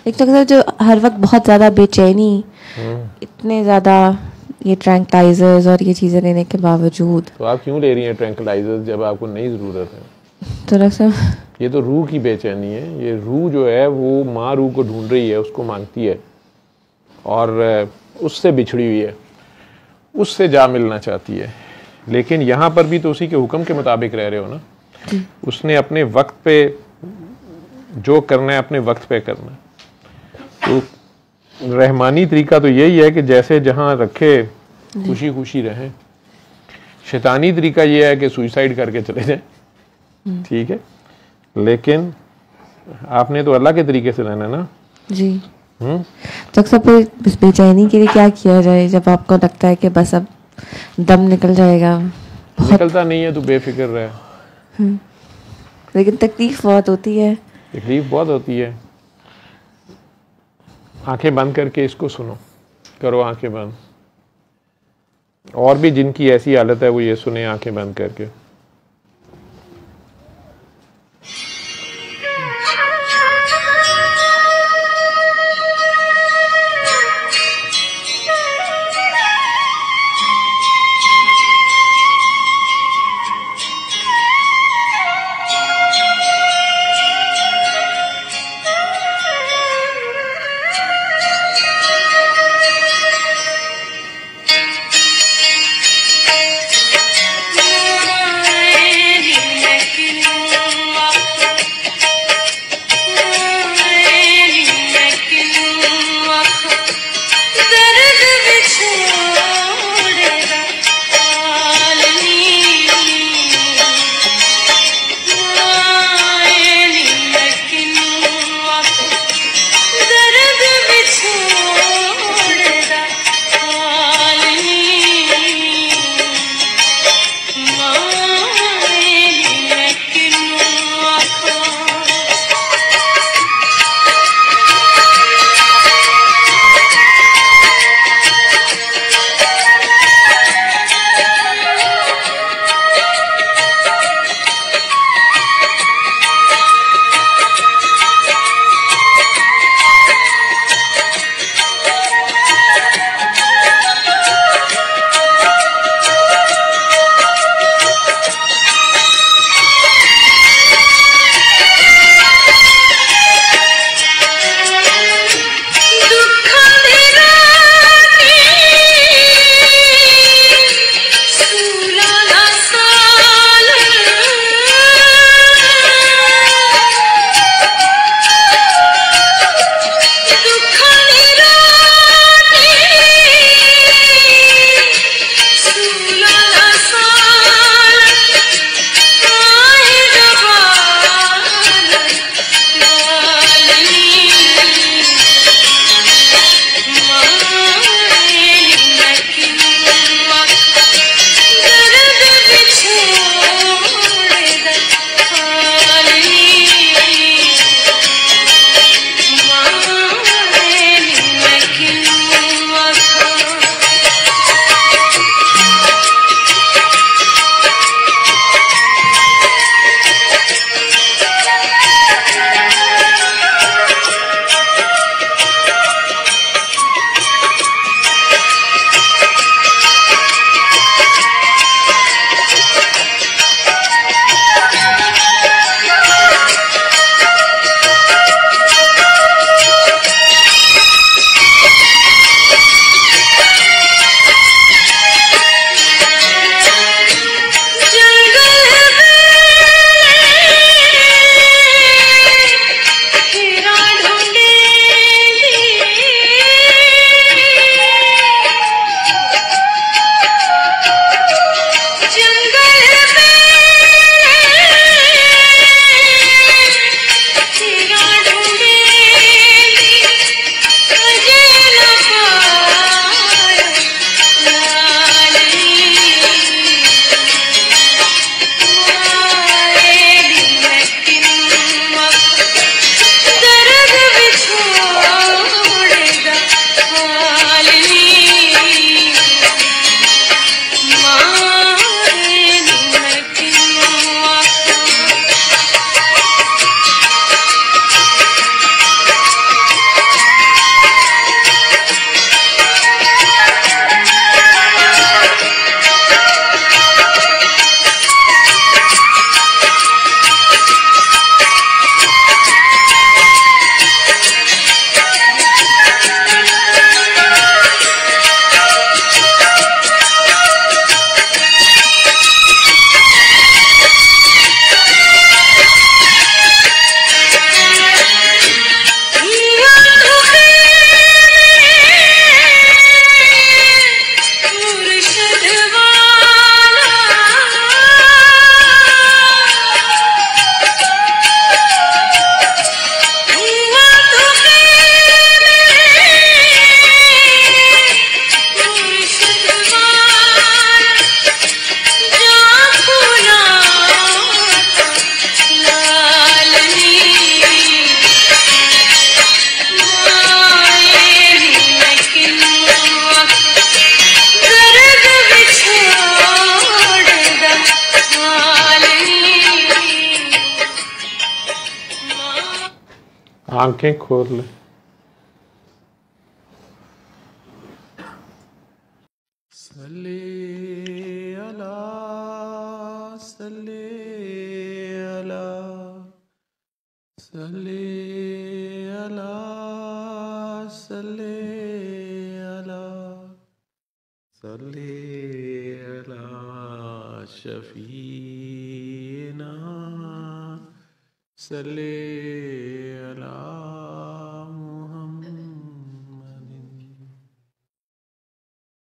एक तो अक्सर जो हर वक्त बहुत ज़्यादा बेचैनी, इतने ज़्यादा ये ट्रैंक्लाइजर्स और ये चीज़ें लेने के बावजूद। तो आप क्यों ले रही हैं ट्रैंक्लाइजर्स जब आपको नहीं ज़रूरत है? तो डॉक्टर साहब, ये तो रूह की बेचैनी है। ये रूह जो है वो माँ रूह को ढूंढ रही है, उसको मांगती है और उससे बिछड़ी हुई है, उससे जा मिलना चाहती है। लेकिन यहाँ पर भी तो उसी के हुक्म के मुताबिक रह रहे हो ना। उसने अपने वक्त पे जो करना है अपने वक्त पे करना है। तो रहमानी तरीका तो यही है कि जैसे जहाँ रखे खुशी खुशी रहें। शैतानी तरीका ये है कि सुसाइड करके चले जाएं, ठीक है। लेकिन आपने तो अल्लाह के तरीके से रहना ना जी। डॉक्टर साहब, इस बेचैनी के लिए क्या किया जाए जब आपको लगता है कि बस अब दम निकल जाएगा? निकलता नहीं है तो बेफिक्र रहे। लेकिन तकलीफ बहुत होती है। तकलीफ बहुत होती है। आंखें बंद करके इसको सुनो, करो आंखें बंद। और भी जिनकी ऐसी हालत है वो ये सुने आंखें बंद करके। आंखें खोल ले। सल्ले अला सल्ले अला सल्ले अला सल्ले अला सल्ले अला शफीना सल्ले अला